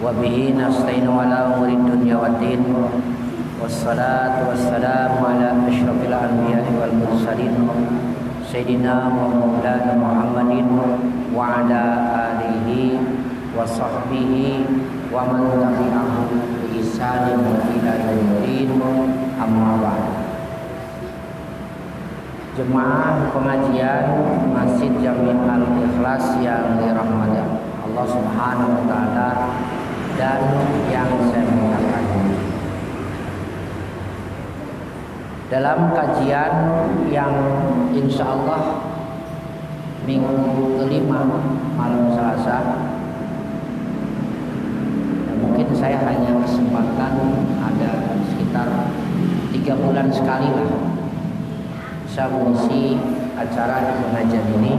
Wabihi nasta'inu ala umuri dunya waddin. Wassalatu wassalamu ala asyrafil anbiya'i wal mursalin Sayyidina wa maulana Muhammadin wa ala alihi wa sahbihi wa man tabi'ahum bi ihsanin ila yaumil amma ba'd. Jemaah pengajian Masjid Jami' Al-Ikhlas yang dirahmati Allah Subhanahu wa taala dan yang saya muliakan. Dalam kajian yang insya Allah minggu kelima malam Selasa, mungkin saya hanya kesempatan ada sekitar 3 bulan sekali lah bisa mengisi acara di pengajian ini.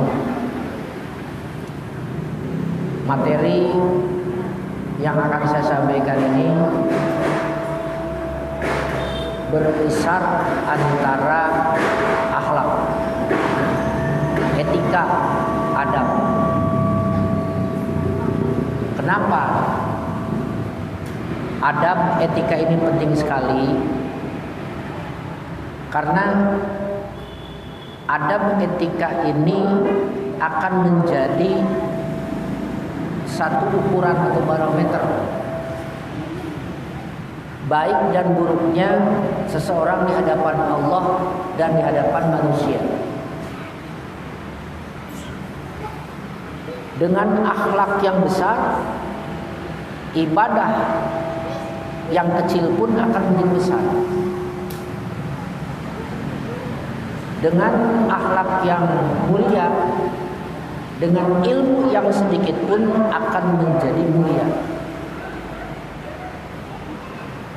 Materi yang akan saya sampaikan ini berkisar antara akhlak, etika, adab. Kenapa adab, etika ini penting sekali? Karena adab, etika ini akan menjadi satu ukuran atau barometer baik dan buruknya seseorang di hadapan Allah dan di hadapan manusia. Dengan akhlak yang besar, ibadah yang kecil pun akan menjadi besar. Dengan akhlak yang mulia, dengan ilmu yang sedikit pun akan menjadi mulia.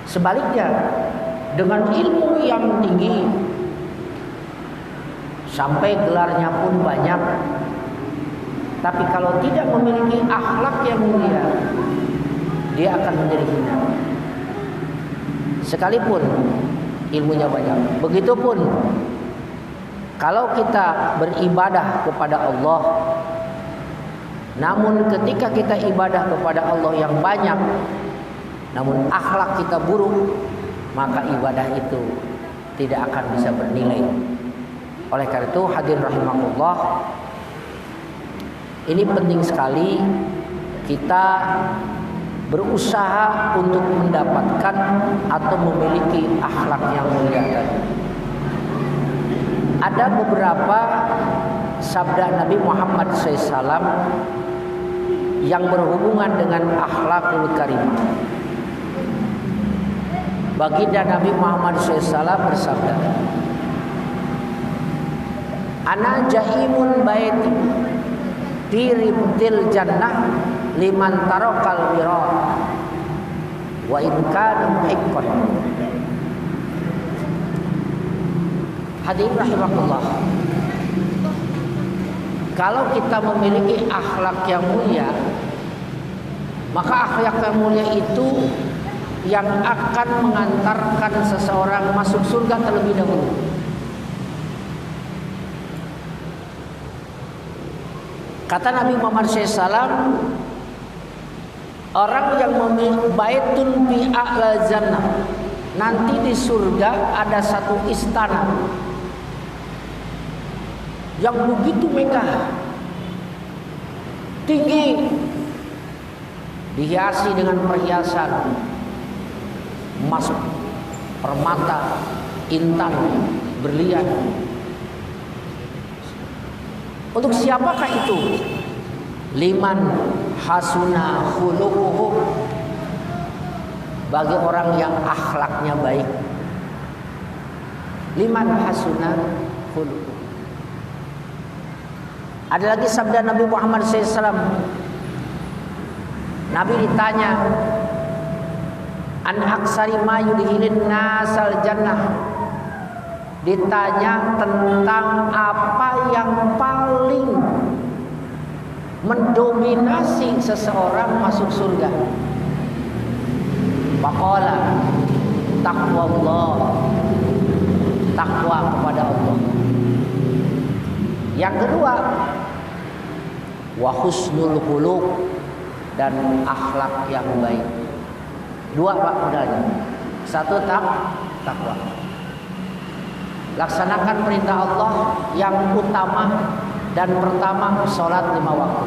Sebaliknya, dengan ilmu yang tinggi sampai gelarnya pun banyak, tapi kalau tidak memiliki akhlak yang mulia, dia akan menjadi hina. Sekalipun ilmunya banyak. Begitupun kalau kita beribadah kepada Allah, namun ketika kita ibadah kepada Allah yang banyak, namun akhlak kita buruk, maka ibadah itu tidak akan bisa bernilai. Oleh karena itu, hadirin rahimakumullah, ini penting sekali kita berusaha untuk mendapatkan atau memiliki akhlak yang mulia tadi. Ada beberapa sabda Nabi Muhammad SAW yang berhubungan dengan akhlakul karimah. Baginda Nabi Muhammad SAW bersabda, "Ana jaimun baiti fi ribtil jannah liman tarakal wira wa in kana muhiqqan." Hadirin rahimakumullah, kalau kita memiliki akhlak yang mulia, maka akhlak yang mulia itu yang akan mengantarkan seseorang masuk surga terlebih dahulu. Kata Nabi Muhammad SAW, orang yang memiliki baitun fi a'la jannah, nanti di surga ada satu istana yang begitu megah, tinggi, dihiasi dengan perhiasan emas, permata, intan, berlian. Untuk siapakah itu? Liman hasuna khuluquhu, bagi orang yang akhlaknya baik. Liman hasuna khuluquhu. Ada lagi sabda Nabi Muhammad SAW. Nabi ditanya, an aksari ma yudhilin nasal jannah, ditanya tentang apa yang paling mendominasi seseorang masuk surga. Faqala taqwallah, takwa kepada Allah. Yang kedua, wa husnul khuluq, dan akhlak yang baik. Dua Pak modalnya. Satu takwa. Laksanakan perintah Allah yang utama dan pertama sholat 5 waktu.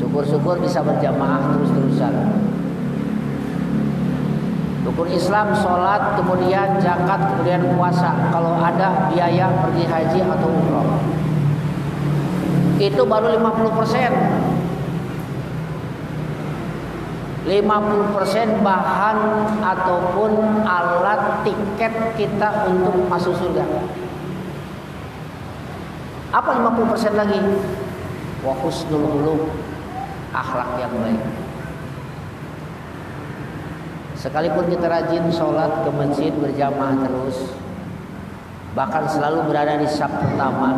Syukur-syukur bisa berjamaah terus-terusan. Rukun Islam sholat, kemudian zakat, kemudian puasa. Kalau ada biaya pergi haji atau umroh, itu baru 50%. 50% bahan ataupun alat tiket kita untuk masuk surga. Apa 50% lagi? Wa husnul khuluq, akhlak yang baik. Sekalipun kita rajin sholat ke masjid berjamaah terus, bahkan selalu berada di saf pertama,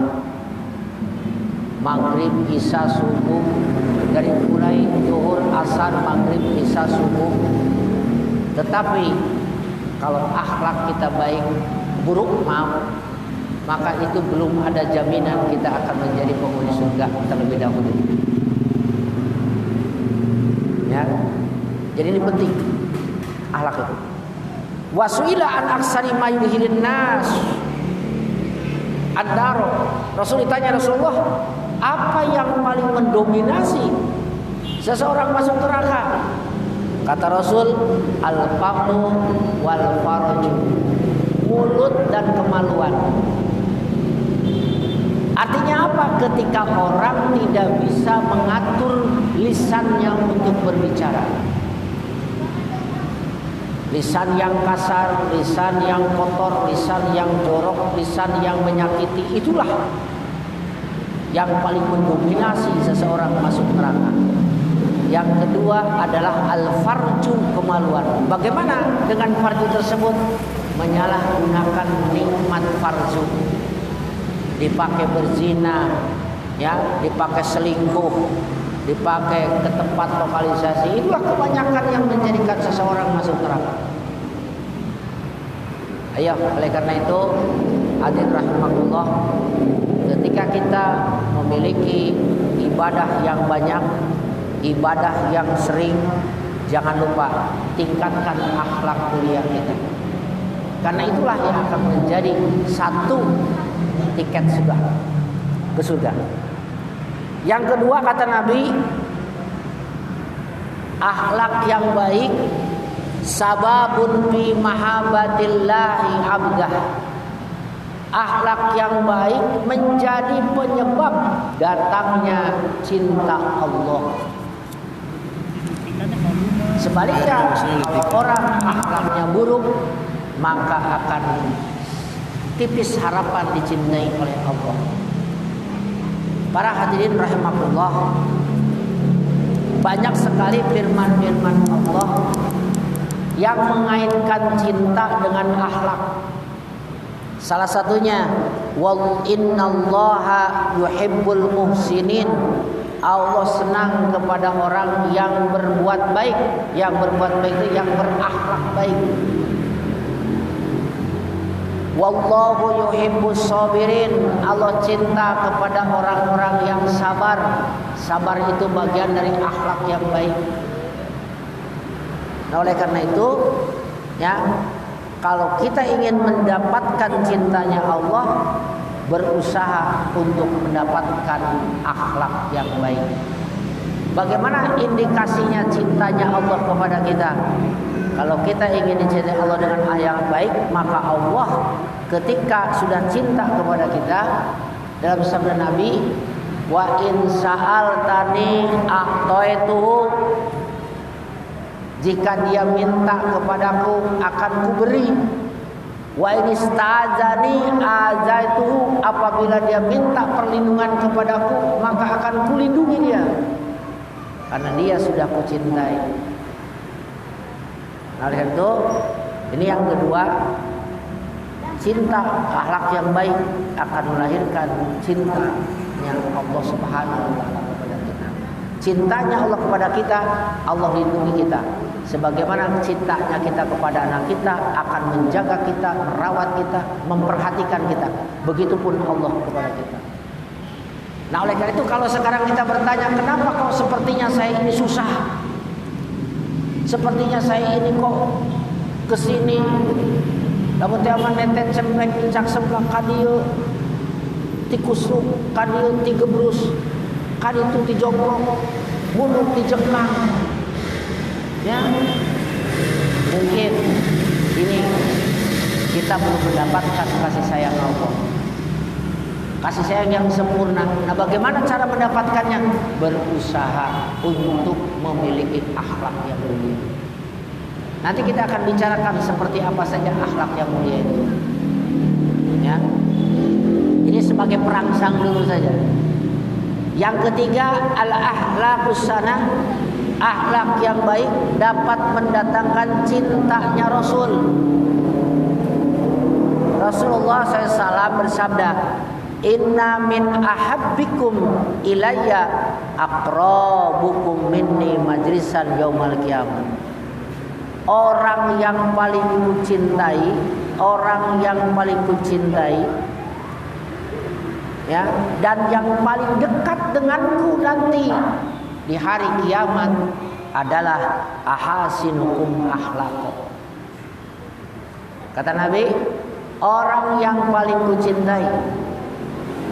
maghrib, isya, subuh, dari mulai zuhur, asar, maghrib, isya, subuh, tetapi kalau akhlak kita baik, buruk maaf, maka itu belum ada jaminan kita akan menjadi penghuni surga terlebih dahulu. Ya, jadi ini penting. Akhlak itu. Wasuila an aksari ma yudhilin nas ad-daro. Rasul ditanya, Rasulullah, apa yang paling mendominasi seseorang masuk neraka? Kata Rasul, al-famu wal faraju, mulut dan kemaluan. Artinya apa? Ketika orang tidak bisa mengatur lisannya untuk berbicara. Lisan yang kasar, lisan yang kotor, lisan yang jorok, lisan yang menyakiti, itulah yang paling mendominasi seseorang masuk neraka. Yang kedua adalah al-farju, kemaluan. Bagaimana dengan farju tersebut? Menyalahgunakan nikmat farju. Dipakai berzina, ya, dipakai selingkuh, dipakai ke tempat lokalisasi. Itulah kebanyakan yang menjadikan seseorang masuk neraka. Ayo, oleh karena itu, hadirin rahimakumullah, ketika kita memiliki ibadah yang banyak, ibadah yang sering, jangan lupa tingkatkan akhlak mulia kita. Karena itulah yang akan menjadi satu tiket surga, ke surga. Yang kedua kata Nabi, akhlak yang baik sababun fi mahabbatillahi abdah. Akhlak yang baik menjadi penyebab datangnya cinta Allah. Sebaliknya, kalau orang akhlaknya buruk, maka akan tipis harapan dicintai oleh Allah. Para hadirin rahimakumullah, banyak sekali firman-firman Allah yang mengaitkan cinta dengan akhlak. Salah satunya, wal innallaha yuhibbul muhsinin. Allah senang kepada orang yang berbuat baik. Yang berbuat baik itu yang berakhlak baik. Wallahu yuhibbus sabirin. Allah cinta kepada orang-orang yang sabar. Sabar itu bagian dari akhlak yang baik. Nah, oleh karena itu, ya, kalau kita ingin mendapatkan cintanya Allah, berusaha untuk mendapatkan akhlak yang baik. Bagaimana indikasinya cintanya Allah kepada kita? Kalau kita ingin dicintai Allah dengan hal yang baik, maka Allah ketika sudah cinta kepada kita, dalam sabda Nabi, wa in sa'altani a'taituhu, jika dia minta kepadaku akan kuberi. Wa in ista'adzani azaituhu, apabila dia minta perlindungan kepadaku, maka akan kulindungi dia, karena dia sudah kucintai. Oleh itu, ini yang kedua, cinta, akhlak yang baik akan melahirkan cintanya Allah Subhanahu wa taala kepada kita. Cintanya Allah kepada kita, Allah lindungi kita. Sebagaimana cintanya kita kepada anak kita, akan menjaga kita, merawat kita, memperhatikan kita. Begitupun Allah kepada kita. Nah oleh karena itu kalau sekarang kita bertanya, kenapa kok sepertinya saya ini susah, sepertinya saya ini kok kesini, namun tiaman netet cempreng cak sebelah kadieu tikusuk, kadieu tigebrus, kadieu tijogrok, buluk tijekang, ya mungkin ini kita belum mendapatkan kasih sayang Allah, kasih sayang yang sempurna. Nah bagaimana cara mendapatkannya? Berusaha untuk memiliki akhlak yang mulia. Nanti kita akan bicarakan seperti apa saja akhlak yang mulia itu, ya. Ini sebagai perangsang dulu saja. Yang ketiga, al-akhlaqus sanah, akhlak yang baik dapat mendatangkan cintanya Rasul. Rasulullah SAW bersabda, inna min ahabbikum ilayya aqrabukum minni majlisan yaumal qiyamah. Orang yang paling kucintai, orang yang paling kucintai, ya, dan yang paling dekat denganku nanti di hari kiamat adalah ahasinukum akhlaqo. Kata Nabi, orang yang paling kucintai,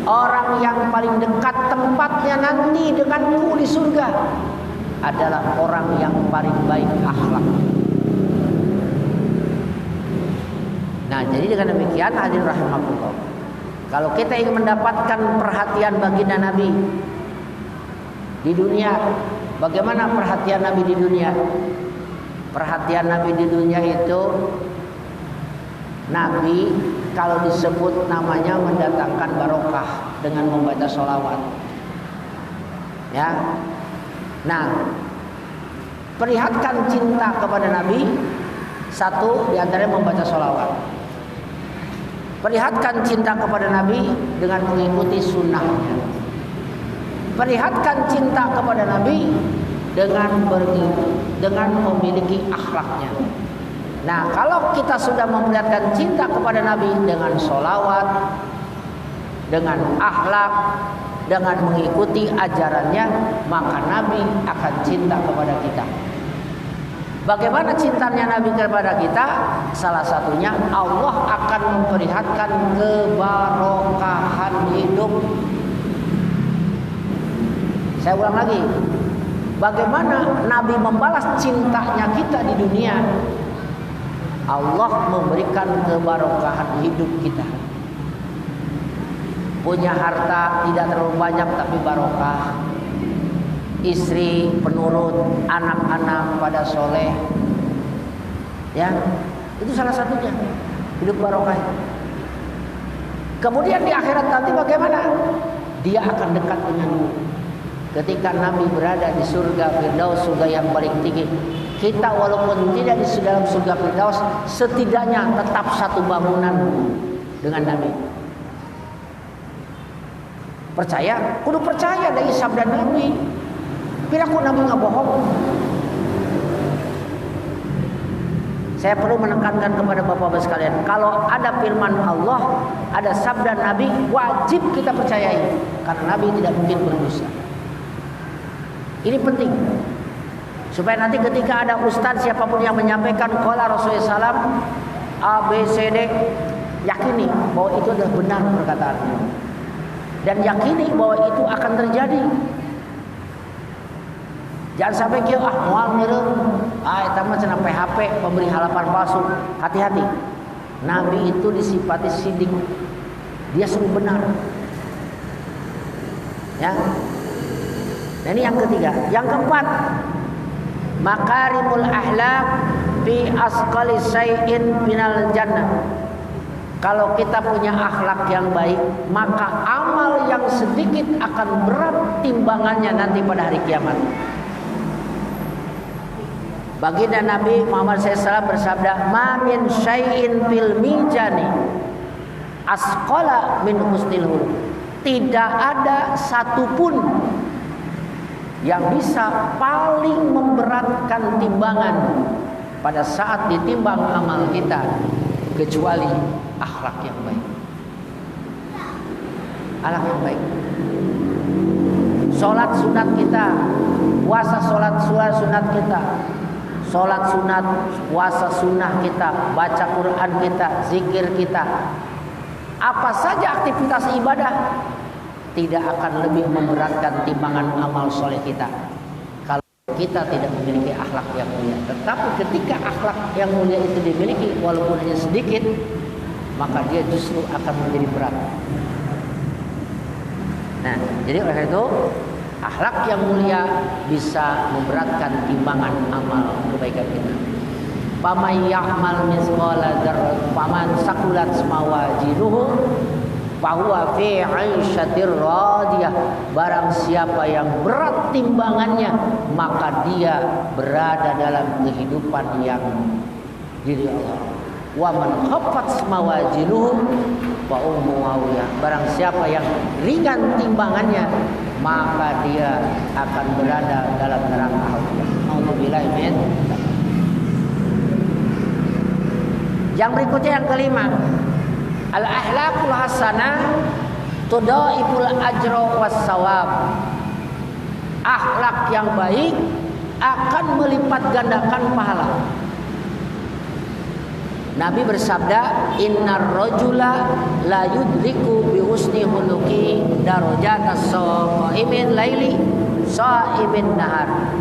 orang yang paling dekat tempatnya nanti denganku di surga adalah orang yang paling baik akhlak. Nah, jadi dengan demikian hadirin rahimakumullah, kalau kita ingin mendapatkan perhatian baginda Nabi di dunia, bagaimana perhatian Nabi di dunia? Perhatian Nabi di dunia itu, Nabi kalau disebut namanya mendatangkan barokah dengan membaca sholawat, ya. Nah, perlihatkan cinta kepada Nabi, satu diantaranya membaca sholawat. Perlihatkan cinta kepada Nabi dengan mengikuti sunnahnya. Perlihatkan cinta kepada Nabi dengan memiliki akhlaknya. Nah, kalau kita sudah memperlihatkan cinta kepada Nabi dengan sholawat, dengan akhlak, dengan mengikuti ajarannya, maka Nabi akan cinta kepada kita. Bagaimana cintanya Nabi kepada kita? Salah satunya Allah akan memperlihatkan kebarokahan hidup. Saya ulang lagi, bagaimana Nabi membalas cintanya kita di dunia? Allah memberikan kebarokahan hidup kita. Punya harta tidak terlalu banyak tapi barokah. Istri penurut, anak-anak pada soleh, ya, itu salah satunya hidup barokah. Kemudian di akhirat nanti bagaimana? Dia akan dekat denganmu. Ketika Nabi berada di surga Firdaus, surga yang paling tinggi, kita walaupun tidak di dalam surga Firdaus, setidaknya tetap satu bangunan dengan Nabi. Percaya? Kudu percaya dari sabda Nabi. Piraku Nabi nggak bohong. Saya perlu menekankan kepada bapak-bapak sekalian, kalau ada firman Allah, ada sabda Nabi, wajib kita percayai, karena Nabi tidak mungkin berdusta. Ini penting, supaya nanti ketika ada ustadz siapapun yang menyampaikan qala Rasulullah SAW A, B, C, D, yakini bahwa itu adalah benar perkataannya, dan yakini bahwa itu akan terjadi. Jangan sampai kita mual mireng, eta mah cenah PHP, pemberi harapan palsu. Hati-hati. Nabi itu disifati sidik. Dia selalu benar. Ya. Nah, ini yang ketiga. Yang keempat, makarimul akhlak fi asqali syai'in minal jannah. Kalau kita punya akhlak yang baik, maka amal yang sedikit akan berat timbangannya nanti pada hari kiamat. Baginda Nabi Muhammad SAW bersabda, "Ma min syai'in fil mizani asqala min husnil khuluq." Tidak ada satupun yang bisa paling memberatkan timbangan pada saat ditimbang amal kita kecuali akhlak yang baik. Akhlak yang baik. Sholat sunat kita, puasa sholat sunat kita, sholat sunat, puasa sunnah kita, baca Quran kita, zikir kita, apa saja aktivitas ibadah tidak akan lebih memberatkan timbangan amal soleh kita kalau kita tidak memiliki akhlak yang mulia. Tetapi ketika akhlak yang mulia itu dimiliki walaupun hanya sedikit, maka dia justru akan menjadi berat. Nah, jadi oleh itu akhlak yang mulia bisa memberatkan timbangan amal kebaikan kita. Faman ya'mal mithqala dzarratin faman saqulat mawazinuhu fahuwa fi 'aisyatir radiyah. Barang siapa yang berat timbangannya, maka dia berada dalam kehidupan yang diri Allah. Wa man khaffat mawazinuhu fa ummuhu hawiyah. Barang siapa yang ringan timbangannya, maka dia akan berada dalam neraka hawiyah. Nauzubillahi min. Yang berikutnya yang kelima, al-akhlaqul hasanah tudhaiful ajra was sawab. Akhlak yang baik akan melipat gandakan pahala. Nabi bersabda, innar rajula la yudriku bi husni khuluqi darajatas shaimin laili shaimin nahar.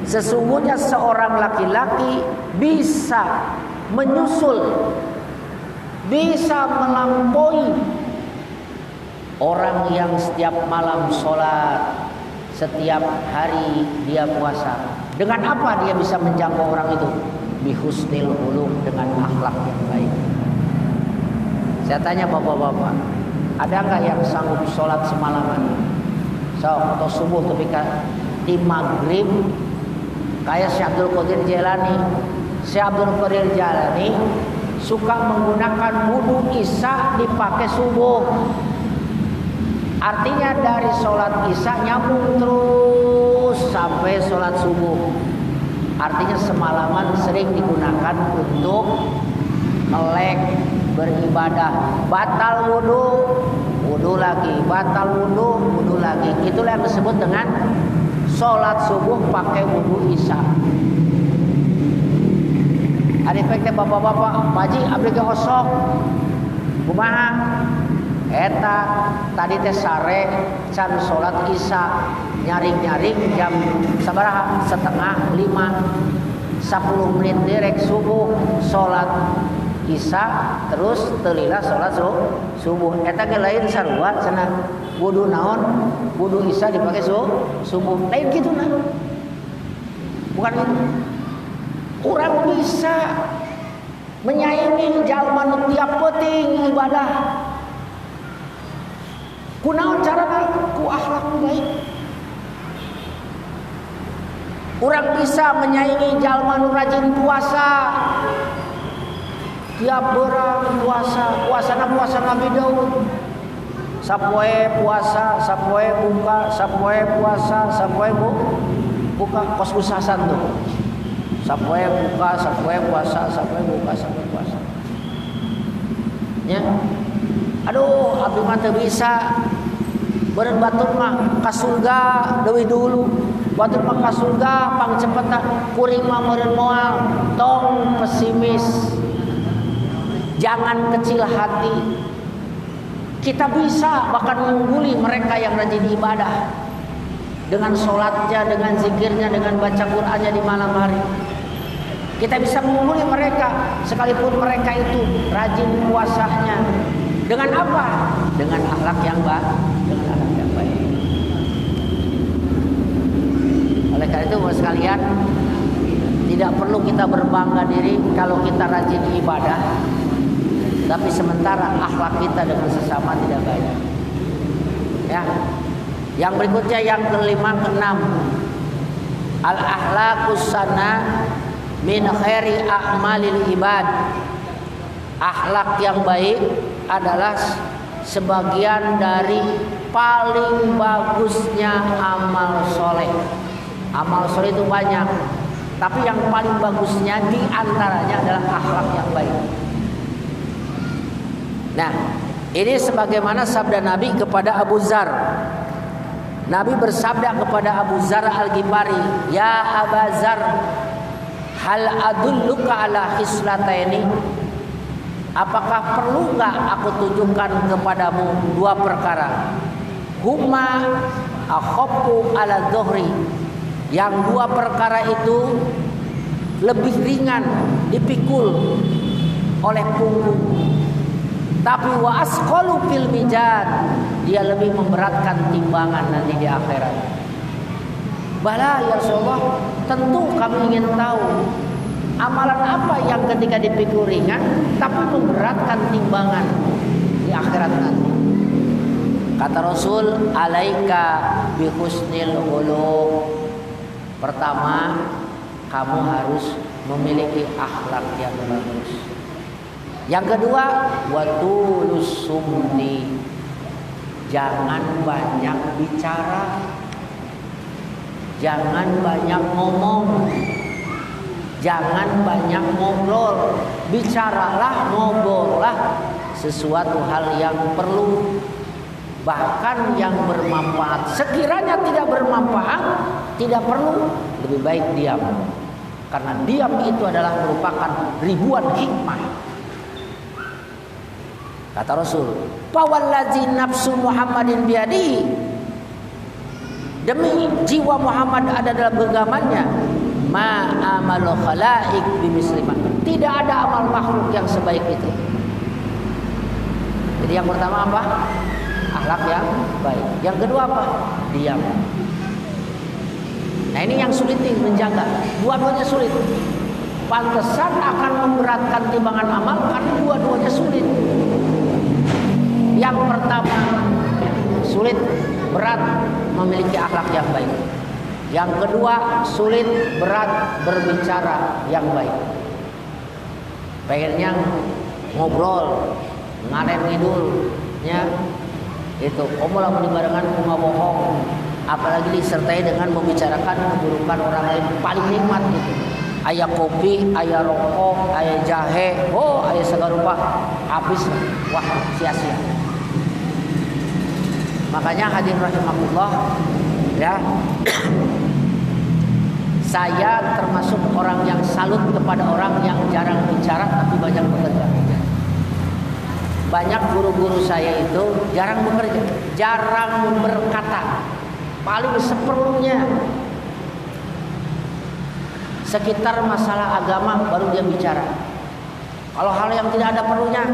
Sesungguhnya seorang laki-laki bisa menyusul, bisa melampaui orang yang setiap malam sholat, setiap hari dia puasa. Dengan apa dia bisa menjangkau orang itu? Bihusnil khuluq, dengan akhlak yang baik. Saya tanya bapak-bapak, ada nggak yang sanggup sholat semalaman? Atau subuh ketika di maghrib, kayak Syekh Abdul Qadir Jailani. Syekh Abdul Qadir Jailani suka menggunakan wudu isya dipakai subuh. Artinya dari sholat isya nyambung terus sampai sholat subuh. Artinya semalaman sering digunakan untuk melek, beribadah. Batal wudu, wudu lagi. Batal wudu, wudu lagi. Itulah yang disebut dengan sholat subuh pakai wudu isya. Ada efeknya bapak-bapak, Paji abdi ge osok. Kumaha? Eta tadi teh sare can salat isya, nyaring-nyaring jam sabaraha? 4:30, 10 menit direk subuh salat isya, terus teu lila salat subuh. Eta ge lain sarua cenah wudu naon? Wudu isya dipake subuh. Lain kituna. Bukan itu. Kurang bisa menyaingi jalma nu tiap penting ibadah. Kunaon carana? Ku akhlak baik. Kurang bisa menyaingi jalma nu rajin puasa. Tiap berang puasa, puasa Nabi Daud. Sapoe puasa, sapoe buka, sapoe puasa, sapoe buka, kos kusasan tuh. Sapoe buka, sapoe puasa, sapoe buka, sapoe puasa. Ya. Aduh, abdi mah teu bisa. Beureun batur mah ka surga leuwih dulu. Batur mah ka surga pangcepeta, kuring mah meureun moal. Tong pesimis. Jangan kecil hati. Kita bisa bahkan mengungguli mereka yang rajin ibadah. Dengan sholatnya, dengan zikirnya, dengan baca Qur'annya di malam hari. Kita bisa mengungguli mereka sekalipun mereka itu rajin puasanya. Dengan apa? Dengan akhlak yang baik. Dengan akhlak yang baik. Oleh karena itu, Bapak sekalian, tidak perlu kita berbangga diri kalau kita rajin ibadah, tapi sementara akhlak kita dengan sesama tidak baik. Ya. Yang berikutnya yang kelima, keenam, al-akhlaqus sana min khairi a'malil ibad. Akhlak yang baik adalah sebagian dari paling bagusnya amal soleh. Amal soleh itu banyak, tapi yang paling bagusnya di antaranya adalah akhlak yang baik. Nah, ini sebagaimana sabda Nabi kepada Abu Dzar. Nabi bersabda kepada Abu Zar Al-Ghifari, "Ya Aba Zar, hal adulluka ala khislataini?" Apakah perlu enggak aku tunjukkan kepadamu dua perkara? Huma akhaffu ala dhuhri. Yang dua perkara itu lebih ringan dipikul oleh punggung. Tapi wa asqalu fil mizan, dia lebih memberatkan timbangan nanti di akhirat. Bala ya Rasulullah, tentu kami ingin tahu amalan apa yang ketika dipikul ringan tapi memberatkan timbangan di akhirat nanti. Kata Rasul, alaika bi husnil khuluq. Pertama, kamu harus memiliki akhlak yang bagus. Yang kedua, watulus sumni. Jangan banyak bicara. Jangan banyak ngomong. Jangan banyak ngobrol. Bicaralah, ngobrollah sesuatu hal yang perlu, bahkan yang bermanfaat. Sekiranya tidak bermanfaat, tidak perlu, lebih baik diam. Karena diam itu adalah merupakan ribuan hikmah. Kata Rasul, "Fawallazi nafsu Muhammadin biyadihi." Demi jiwa Muhammad ada dalam genggamannya, ma amalu khalaik bimislimah. Tidak ada amal makhluk yang sebaik itu. Jadi yang pertama apa? Akhlak yang baik. Yang kedua apa? Diam. Nah ini yang sulit nih menjaga. Dua-duanya sulit. Pantesan akan memberatkan timbangan amal karena dua-duanya sulit. Yang pertama sulit, berat memiliki akhlak yang baik. Yang kedua sulit, berat berbicara yang baik. Pengennya ngobrol, ngaren ngidul, ya itu. Kamu lah barengan bunga bohong, apalagi disertai dengan membicarakan keburukan orang lain, paling nikmat gitu. Ayah kopi, ayah rokok, ayah jahe, oh ayah segala rupa, habis, wah sia-sia. Makanya hadirin rahimakumullah, ya, saya termasuk orang yang salut kepada orang yang jarang bicara tapi banyak bekerja. Banyak guru-guru saya itu jarang bekerja, jarang berkata, paling seperlunya. Sekitar masalah agama baru dia bicara. Kalau hal yang tidak ada perlunya,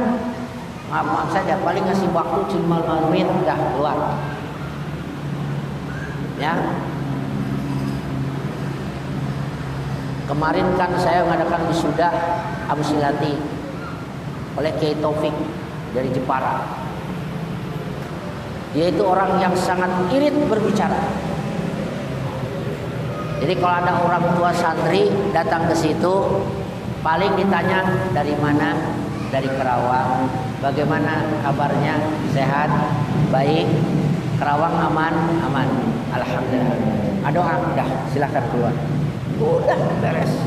maaf saja, paling ngasih waktu cuma 5 menit udah keluar. Ya. Kemarin kan saya mengadakan wisuda Abu Silati oleh Kiai Taufik dari Jepara. Dia itu orang yang sangat irit berbicara. Jadi kalau ada orang tua santri datang ke situ, paling ditanya dari mana? Dari Kerawang. Bagaimana kabarnya? Sehat? Baik? Kerawang aman? Aman. Alhamdulillah. Doa, udah silahkan keluar. Udah beres.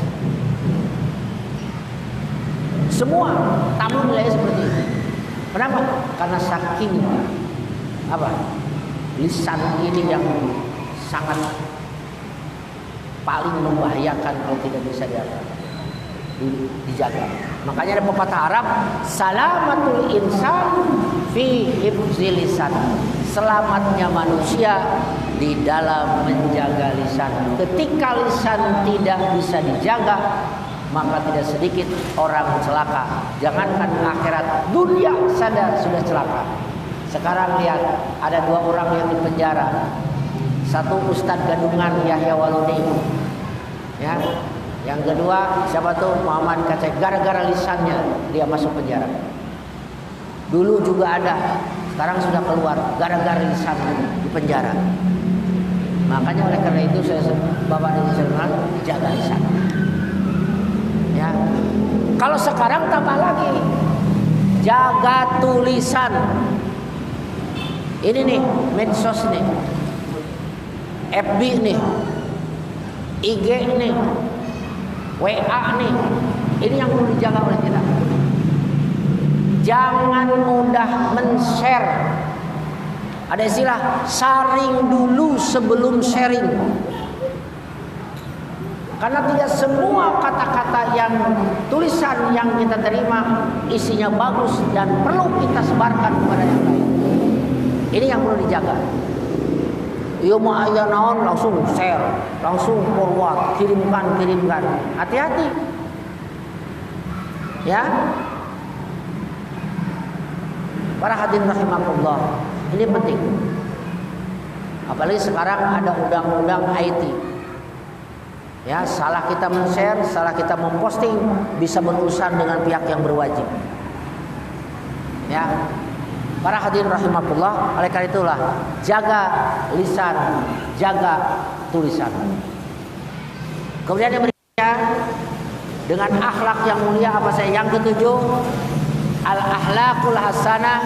Semua tamu nilai seperti itu. Kenapa? Karena saking apa? Lisan ini yang sangat paling membahayakan kalau tidak bisa dijaga. Makanya ada pepatah Arab, salamatul insan fi hifzil lisan. Selamatnya manusia di dalam menjaga lisan. Ketika lisan tidak bisa dijaga, maka tidak sedikit orang celaka. Jangankan akhirat, dunia saja sudah celaka. Sekarang lihat, ada 2 orang yang di penjara. Satu Ustadz Gadungan Yahya Waluni, ya. Yang kedua siapa tuh? Muhammad Kacek. Gara-gara lisannya dia masuk penjara. Dulu juga ada, sekarang sudah keluar gara-gara lisannya di penjara. Makanya oleh karena itu saya Bapak dan Ibu jaga lisan. Ya. Kalau sekarang tambah lagi, jaga tulisan. Ini nih medsos nih, FB nih, IG nih, WA nih. Ini yang perlu dijaga oleh kita. Jangan mudah men-share Ada istilah saring dulu sebelum sharing. Karena tidak semua kata-kata yang tulisan yang kita terima isinya bagus dan perlu kita sebarkan kepada yang lain. Ini yang perlu dijaga. Yo mau aya naon langsung share, langsung forward, kirimkan. Hati-hati. Ya. Para hadirin rahimakumullah, ini penting. Apalagi sekarang ada undang-undang IT. Ya, salah kita men-share, salah kita memposting bisa berurusan dengan pihak yang berwajib. Ya. Para hadirin rahimakumullah, oleh karena itulah jaga lisan, jaga tulisan. Kemudian yang berikutnya dengan akhlak yang mulia apa saya? Yang ketujuh, al-akhlaqul hasanah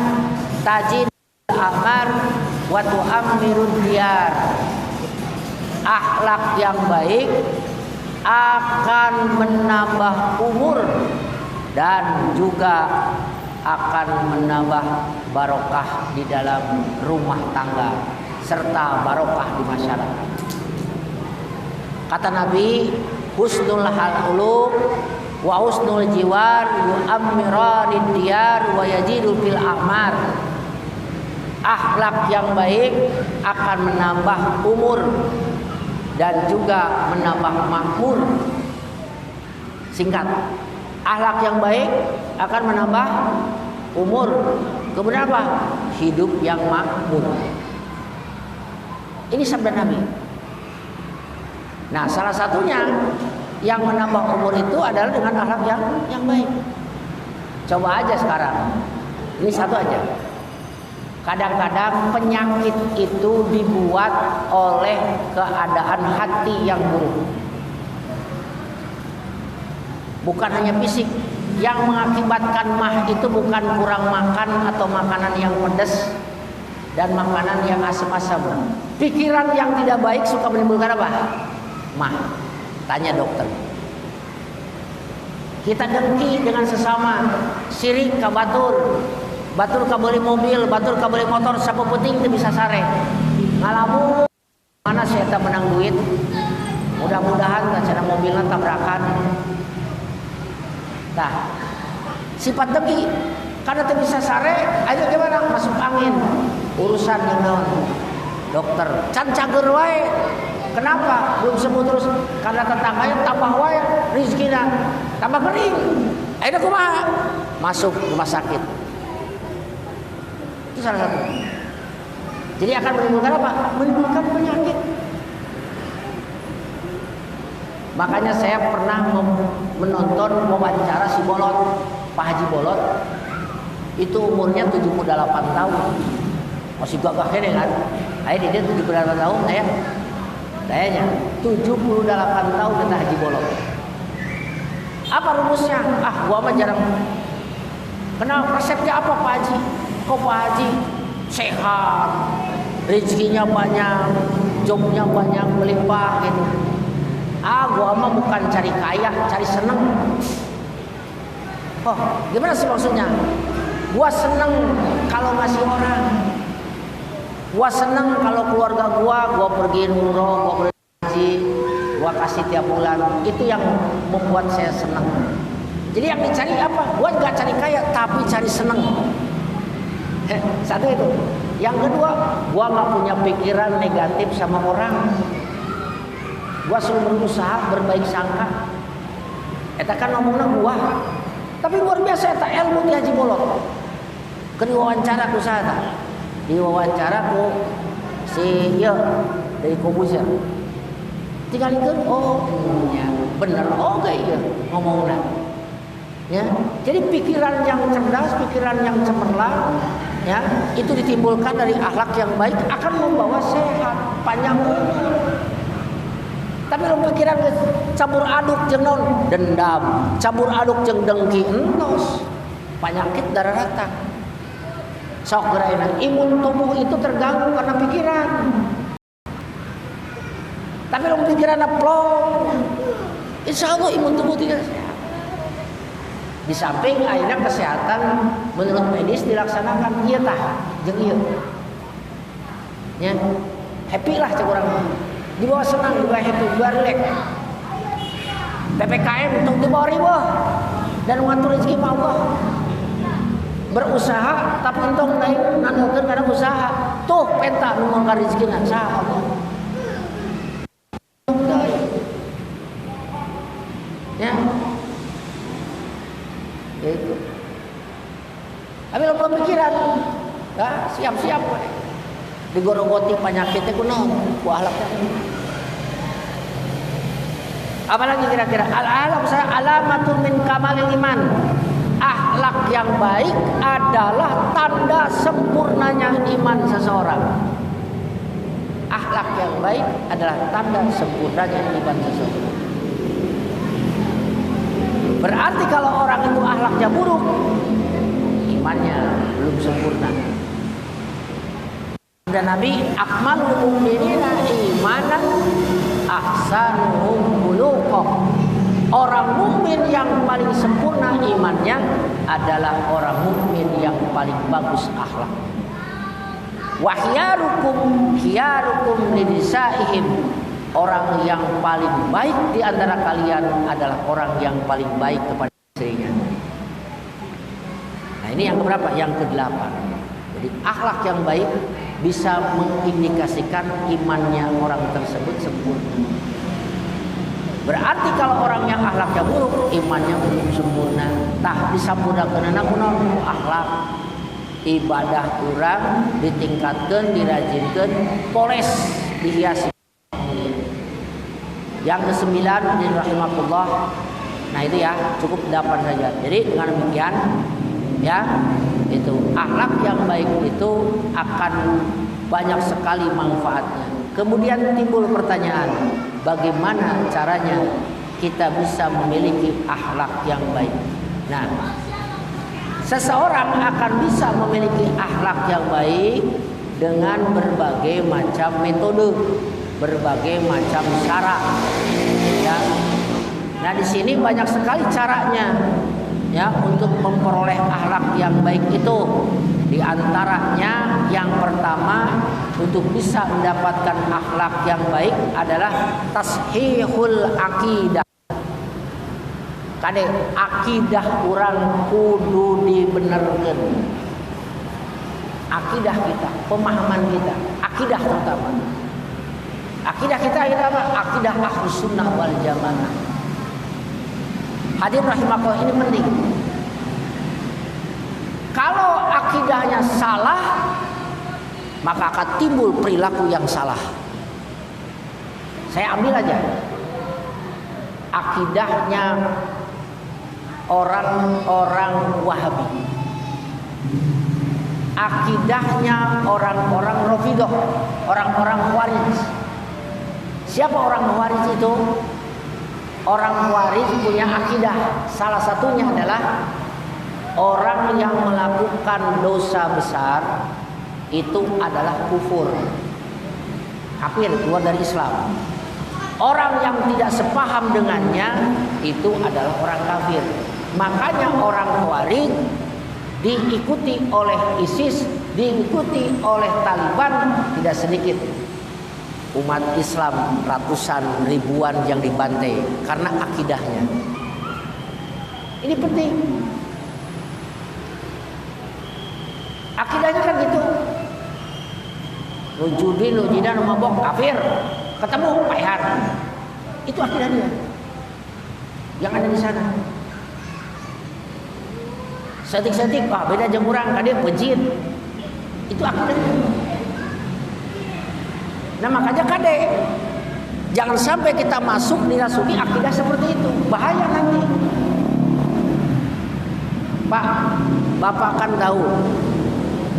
tajid al-amar wa tu'ammirud diyar. Akhlak yang baik akan menambah umur dan juga akan menambah barokah di dalam rumah tangga serta barokah di masyarakat. Kata Nabi, husnul khuluq wa husnul jiwar yu'ammiranid diyar wa yazidul fil a'mar. Akhlak yang baik akan menambah umur dan juga menambah makmur. Singkat, akhlak yang baik akan menambah umur. Kemudian apa? Hidup yang makmur. Ini sabda Nabi. Nah, salah satunya yang menambah umur itu adalah dengan akhlak yang baik. Coba aja sekarang. Ini satu aja. Kadang-kadang penyakit itu dibuat oleh keadaan hati yang buruk. Bukan hanya fisik. Yang mengakibatkan mah itu bukan kurang makan atau makanan yang pedas dan makanan yang asam-asam. Pikiran yang tidak baik suka menimbulkan apa? Mah. Tanya dokter. Kita dengki dengan sesama, sirik ka batur. Batur ka beli mobil, batur ka beli motor, sapu penting teu bisa sare. Ngalamun mana saya tak menang duit. Mudah-mudahan cara mobilnya tabrakan. Nah, sifat dengki karena teu bisa sare, ayo gimana masuk angin. Urusan yang naon? Dokter, can cager wae. Kenapa? Belum sembuh terus karena tetangganya tambah wae rezekina, tambah kering. Ayo kumaha? Masuk rumah sakit. Itu salah satu. Jadi akan menimbulkan apa? Menimbulkan penyakit. Makanya saya pernah menonton wawancara si Bolot, Pak Haji Bolot. Itu umurnya 78 tahun. Masih gagah kene kan? Ayo dia 78 tahun, Kayaknya 78 tahun kata Haji Bolot. Apa rumusnya? Gua mah jarang. Kenapa? Resepnya apa Pak Haji? Kok Pak Haji sehat, rezekinya banyak, jobnya banyak, melimpah gitu. Gua mah bukan cari kaya, cari seneng. Oh, gimana sih maksudnya? Gua seneng kalau ngasih orang. Gua seneng kalau keluarga gua pergi umroh, gua pergi haji, gua kasih tiap bulan. Itu yang membuat saya seneng. Jadi yang dicari apa? Gua nggak cari kaya, tapi cari seneng. Satu itu. Yang kedua, gua nggak punya pikiran negatif sama orang. Gua selalu berusaha berbaik sangka. Eta kan ngomongna gua. Tapi luar biasa eta ilmu di Haji Bolot. Keur diwawancara ku saha? Diwawancara ku si ieu dari Kobuser. Tinggalikeun ya bener oge ieu ngomongna. Ya, jadi pikiran yang cerdas, pikiran yang cemerlang, ya, itu ditimbulkan dari akhlak yang baik akan membawa sehat, panjang umur. Tapi lo pikiran campur aduk jeung naon? Dendam, campur aduk jeung dengki entos. Penyakit darah rata. Sok geuraina imun tubuh itu terganggu karena pikiran. Tapi lo pikiranna plong, insyaallah imun tubuh tidak sehat. Di samping akhirnya kesehatan menurut medis dilaksanakan ieu tah jeung ieu. Ya, happy lah cek orang. Dibawa senang, dibawa happy, dibawa relax. PPKM untuk dibawa riba dan mengatur rezeki Allah. Berusaha tapi untung naik nandukeun karena usaha. Tuh penta nu mangka rezekina saha Allah. Ya. Itu. Tapi lo belum pikiran. Nah, siap-siap we. Digorogoti penyakitnya kunaon? Ku akhlaknya. Apalagi kira-kira al-alam saya alamatun min kamalil iman. Akhlak yang baik adalah tanda sempurnanya iman seseorang. Akhlak yang baik adalah tanda sempurnanya iman seseorang. Berarti kalau orang itu akhlaknya buruk, imannya belum sempurna. Dan Nabi akmalul mu'minina imanan ahsanuhum khuluqan. Orang mukmin yang paling sempurna imannya adalah orang mukmin yang paling bagus akhlak. Wa khiyarukum linisaihim. Orang yang paling baik di antara kalian adalah orang yang paling baik kepada istrinya. Nah, ini yang keberapa? Yang ke-8. Jadi akhlak yang baik bisa mengindikasikan imannya orang tersebut sempurna. Berarti kalau orang yang akhlaknya buruk, imannya belum sempurna. Tah disampurnakeun kunaon akhlak. Ibadah urang ditingkatkeun, dirajinkeun, poles, dihiasi. Yang ke-9 rahimahullah. Nah itu ya, cukup 8 saja. Jadi dengan demikian ya, itu akhlak yang baik itu akan banyak sekali manfaatnya. Kemudian timbul pertanyaan, bagaimana caranya kita bisa memiliki akhlak yang baik? Nah, seseorang akan bisa memiliki akhlak yang baik dengan berbagai macam metode, berbagai macam cara. Ya. Nah, di sini banyak sekali caranya ya untuk memperoleh akhlak yang baik itu. Di antaranya yang pertama untuk bisa mendapatkan akhlak yang baik adalah tashihul akidah. Kade akidah orang kudu dibenerkeun. Akidah kita, pemahaman kita, akidah terutama. Akidah kita apa? Akidah Ahlus Sunnah wal Jamaah. Hadirin rahimakumullah, ini penting. Kalau akidahnya salah, maka akan timbul perilaku yang salah. Saya ambil aja akidahnya orang-orang Wahabi, akidahnya orang-orang Rafidhah, orang-orang Khawarij. Siapa orang Khawarij itu? Orang Khawarij punya akidah, salah satunya adalah orang yang melakukan dosa besar itu adalah kufur, kafir, keluar dari Islam. Orang yang tidak sepaham dengannya itu adalah orang kafir. Makanya orang Khawarij diikuti oleh ISIS, diikuti oleh Taliban tidak sedikit. Umat Islam ratusan ribuan yang dibantai karena akidahnya. Ini penting. Akidahnya kan gitu. Nujidan, mabok, kafir. Ketemu Pak Ihan. Itu akidahnya. Yang ada di sana. Setik-setik, beda jemurang, kadang pejit. Itu akidahnya. Nah makanya kade, jangan sampai kita masuk dirasuki akidah seperti itu, bahaya nanti. Pak, Bapak kan tahu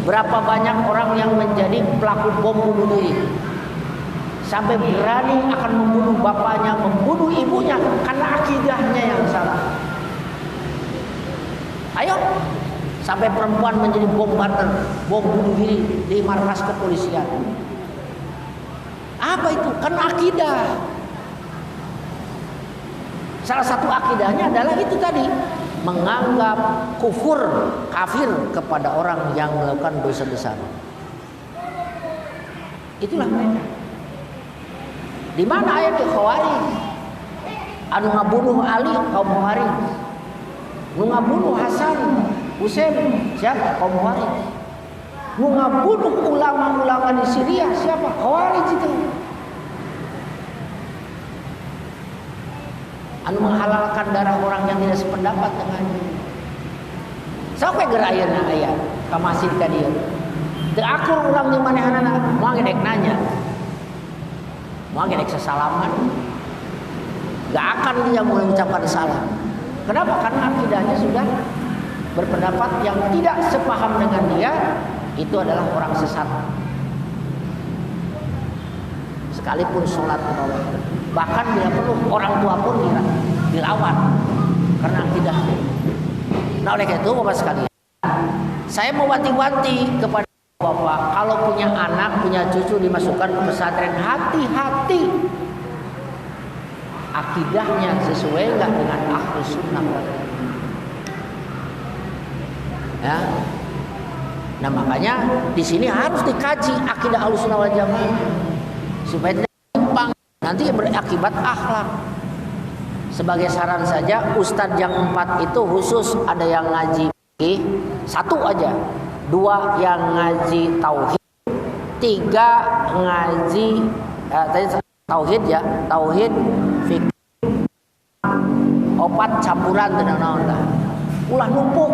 berapa banyak orang yang menjadi pelaku bom bunuh diri, sampai berani akan membunuh bapaknya, membunuh ibunya karena akidahnya yang salah. Ayo, sampai perempuan menjadi bom barter, bom bunuh diri di markas kepolisian. Apa itu? Kan akidah. Salah satu akidahnya adalah itu tadi, menganggap kufur, kafir kepada orang yang melakukan dosa besar. Itulah mereka. Di mana ayat Khawarij? Anu ngabunuh Ali kaum Khawarij. Nu ngabunuh Hasan Husain siapa? Kaum Khawarij. Nu ngabunuh ulama-ulama di Syria siapa? Khawarij itu. Anu menghalalkan darah orang yang tidak sependapat dengannya. Sampai gerayeuna aya ka masjid ka dieu. Teu akur ulang jeung manehanana, moal ngedek nanya. Moal ngedek sasalaman. Gak akan dia mengucapkan salam. Kenapa? Karena akidahnya sudah berpendapat yang tidak sepaham dengan dia itu adalah orang sesat. Sekalipun sholat menolak, bahkan bila perlu orang tua pun dilawan karena akidahnya. Nah oleh itu Bapak sekalian, saya mewanti-wanti kepada Bapak kalau punya anak, punya cucu dimasukkan ke pesantren, hati-hati akidahnya sesuai enggak dengan Ahlus Sunnah wal Jamaah. Ya. Nah makanya di sini harus dikaji akidah Ahlus Sunnah wal Jamaah supaya tidak timpang, nanti berakibat akhlak. Sebagai saran saja, ustadz yang 4 itu khusus ada yang ngaji fikih, 1 aja, 2 yang ngaji tauhid, 3 ngaji tauhid ya, tauhid fikih, 4 campuran tenang lah. Ulah numpuk,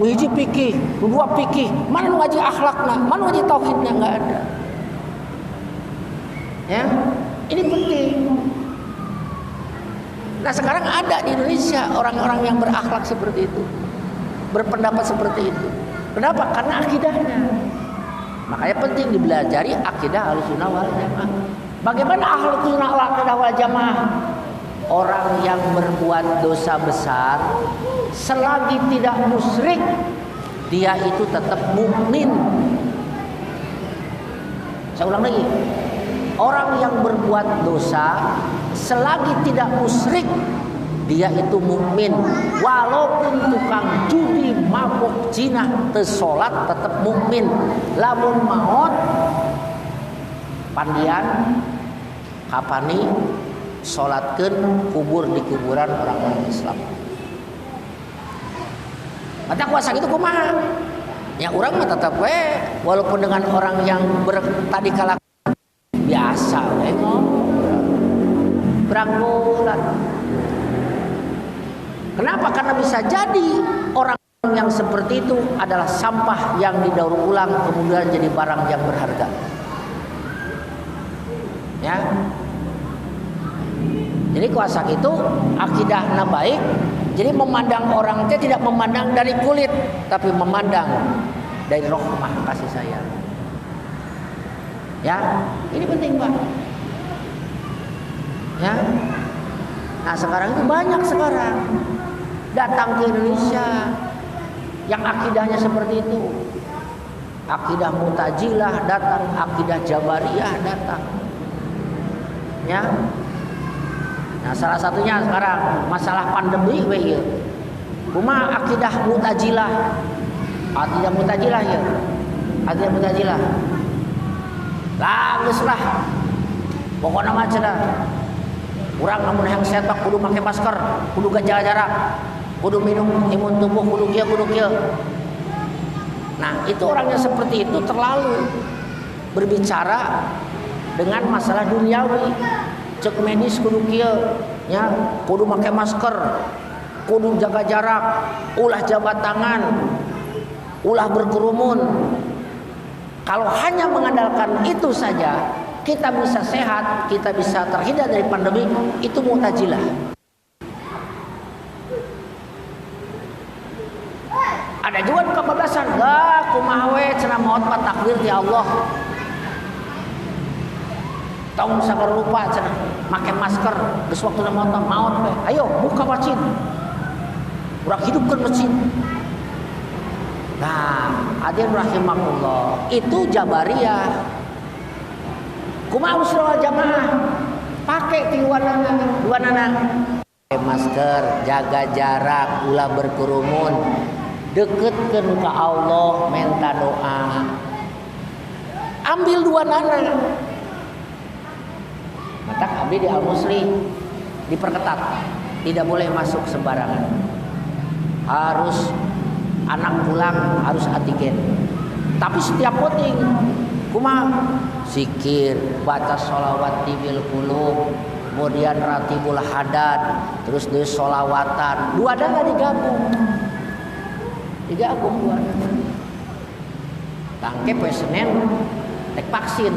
hiji fikih, 2 fikih, mana ngaji akhlakna, mana ngaji tauhidnya nggak ada. Ya, ini penting. Nah sekarang ada di Indonesia orang-orang yang berakhlak seperti itu, berpendapat seperti itu. Kenapa? Karena akidahnya. Makanya penting dibelajari akidah Ahlussunnah wal Jamaah. Bagaimana Ahlussunnah wal Jamaah? Orang yang berbuat dosa besar selagi tidak musyrik, dia itu tetap mukmin. Saya ulang lagi. Orang yang berbuat dosa selagi tidak musyrik, dia itu mukmin. Walaupun tukang judi, mabuk, zina, teu salat tetap mukmin. Lamun maot pandian kapani salatkeun kubur di kuburan orang-orang Islam. Mata kuasa gitu kumaha? Ya urang mah tetap we walaupun dengan orang yang tadi kala biasa beranggulan. Kenapa? Karena bisa jadi orang yang seperti itu adalah sampah yang didaur ulang kemudian jadi barang yang berharga. Ya. Jadi kuasa itu akidahna baik. Jadi memandang orang itu tidak memandang dari kulit, tapi memandang dari rahmah kasih sayang. Ya, ini penting Pak. Ya. Nah sekarang itu banyak sekarang datang ke Indonesia yang akidahnya seperti itu. Akidah Mu'tazilah datang, akidah Jabariyah datang. Ya. Nah salah satunya sekarang masalah pandemi we. Kumaha akidah Mu'tazilah? Akidah Mu'tazilah ya. Akidah Mu'tazilah. Baguslah. Pokoknya mah cenah. Urang lamun hayang setak kudu make masker, kudu jaga jarak, kudu minum imun tubuh, kudu kieu. Nah, itu orangnya seperti itu terlalu berbicara dengan masalah duniawi. Cek medis kudu kieu, nya kudu make masker, kudu jaga jarak, ulah jabat tangan, ulah berkerumun. Kalau hanya mengandalkan itu saja, kita bisa sehat, kita bisa terhindar dari pandemi, itu Mu'tazilah. Ada juga kebablasan, gak kumaha we cenah maot mah takdir ti Allah. Tong sabar lupa cenah make masker, geus waktuna maot we. Ayo buka masjid. Urang hidupkeun masjid. Nah, hadirin rahimakumullah, itu Jabariyah. Kumaha Ahlussunnah wal Jamaah? Pakai tiwanana, pakai masker, jaga jarak, ulah berkerumun, deketkeun ka Allah, minta doa. ambil dua nana. Maka abdi di Al-Musli diperketat, tidak boleh masuk sembarangan. Harus anak pulang harus antigen. Tapi setiap poting kumaha zikir, baca sholawat tibil qulub, kemudian ratibul hadad, terus dari sholawatan. Dua dana digabung dua dana. Tangke poe Senin tek vaksin.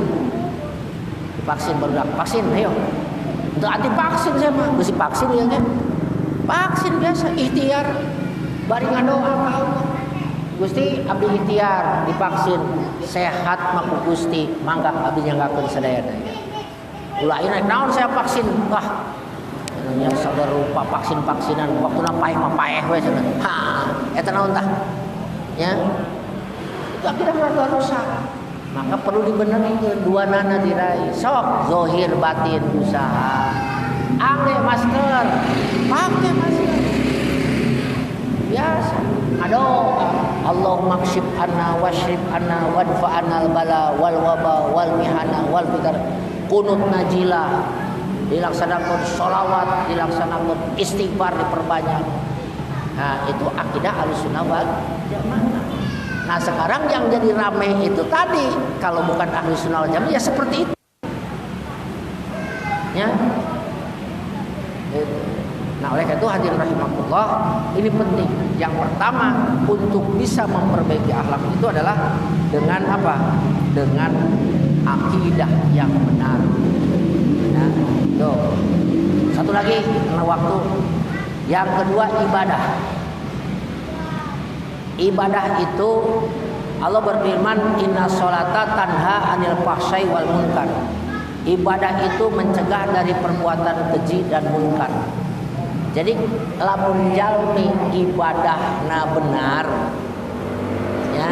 Vaksin baru vaksin, ayo. Untuk anti vaksin saya mah, mesti vaksin ya kan? Vaksin biasa, ikhtiar. Bari ngadoa ka Allah. Gusti abdi ikhtiar divaksin, sehat mah ku Gusti, mangga abdi nyanggakeun sadaya-daya. Ulah ieu naon saya vaksin, wah. Nya sabar rupa vaksin-vaksinan, waktuna paeh mah paeh we cenah. Ha, eta naon tah? Ya. Itu akhirnya rusak. Maka perlu dibenerikeun dua nana diraih. Sok zahir batin usaha. Angge masker, pakai masker. Biasa. Aduh, Allahumma kshif anna washrif anna wadfa anna al-bala wal waba wal mihana wal fitar. Kunut najilah. Dilaksanakan sholawat, dilaksanakan istighfar diperbanyak. Nah, itu akidah Ahlussunnah wal Jamaah. Nah sekarang yang jadi ramai itu tadi, kalau bukan Ahlussunnah wal Jamaah ya seperti itu. Ya. Nah oleh karena itu hadirin rahimakumullah, ini penting. Yang pertama untuk bisa memperbaiki akhlak itu adalah dengan apa? Dengan akidah yang benar. Nah, tuh. Satu lagi karena waktu. Yang kedua ibadah. Ibadah itu Allah berfirman inna sholata tanha anil fahsai wal munkar. Ibadah itu mencegah dari perbuatan keji dan munkar. Jadi lamun jalmi ibadahna benar ya,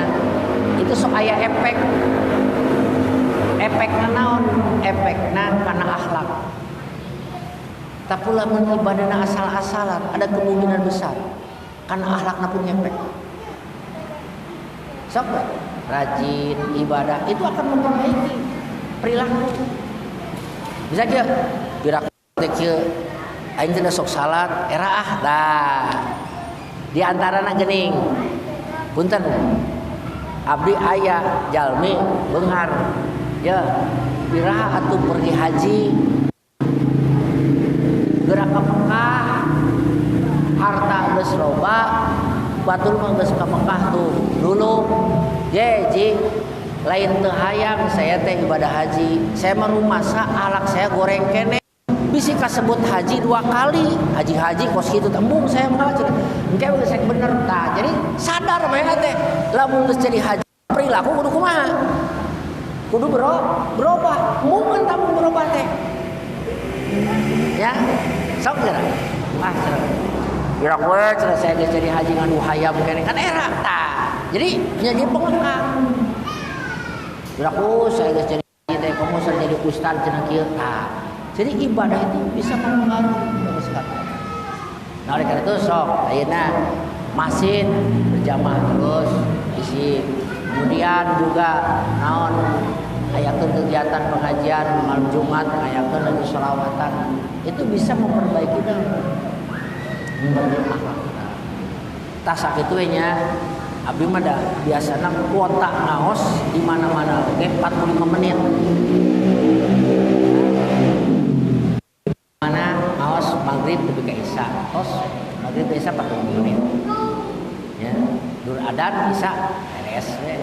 itu sok aya efek. Efekna naon? Efekna kana akhlak. Tapi lamun ibadahna asal-asalan ada kemungkinan besar karena akhlakna pun efek. Sok rajin ibadah itu akan memperbaiki perilaku. Bisa aja piraku teh kieu aing teh sok salat era dah. Di antarana geuning. Punten. Abdi aya jalmi beunghar. Ya, piraha atuh pergi haji. Gerak ka Mekah. Harta geus loba. Batul mah geus ka Mekah tuh dulu jeji lain teu hayang saya teh ibadah haji. Saya mah rumasa alak saya goreng kene bisi kasebut haji 2 kali. Haji kos kitu tembung saya mah engke geus bener tah. Jadi sadar bae teh lamun geus jadi haji perilaku kudu kumaha? Kudu berubah. Mungkin tamu berubah teh. Ya, sok geura. Wah, kira gue cerita saya jadi haji nganu hayam kene kan era tah. Jadi jadi pengekang. Kira saya jadi haji teh komo jadi ustaz cenah kieu tah. Jadi ibadah itu bisa mempengaruhi sekarang. Nah oleh karena itu sok ayeuna masjid berjamaah terus isi. Kemudian juga naon ayakeun kegiatan pengajian malam Jumat, ayakeun lagi sholawatan. Itu bisa memperbaiki tak sakit nya abdi mah biasana kuota ngaos di mana-mana oke 45 menit. Mana ngaos maghrib tapi ke isya. Tos maghrib ke isya 45 menit. Ya, dur adzan isya beres we.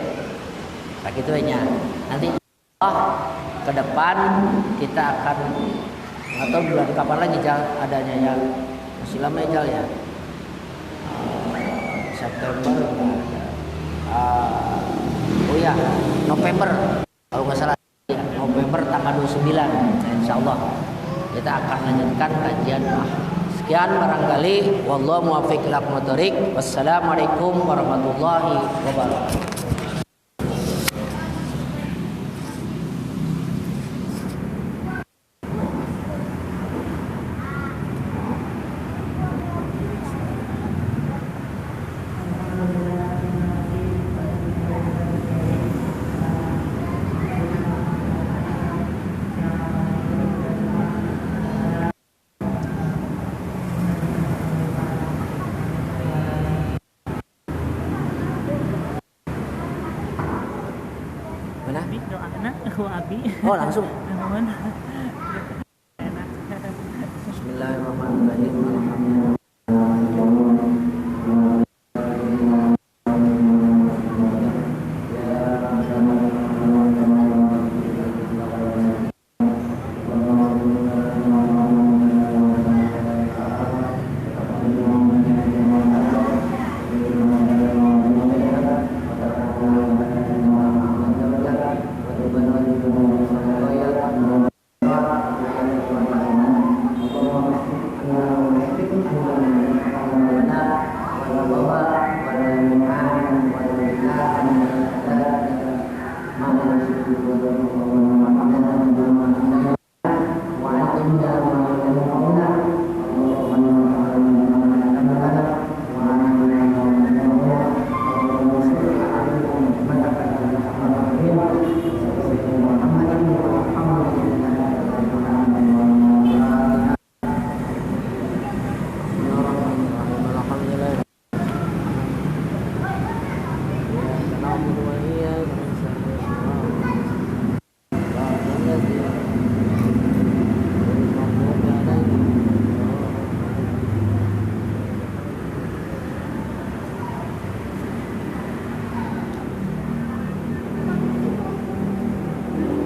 Sakitu nya. Nanti ke depan kita akan atau bulan kapan lagi adanya ya. Masih lama ya September oh ya November kalau nggak salah ya, November tanggal 29 insya Allah kita akan lanjutkan kajian. Sekian barangkali wallahu muwaffiq ila aqwamit thoriq. Wassalamualaikum warahmatullahi wabarakatuh. Abi doaana ku Abi. Oh, langsung. Nuhun. Bismillahirrahmanirrahim. Alhamdulillah. Alhamdulillah.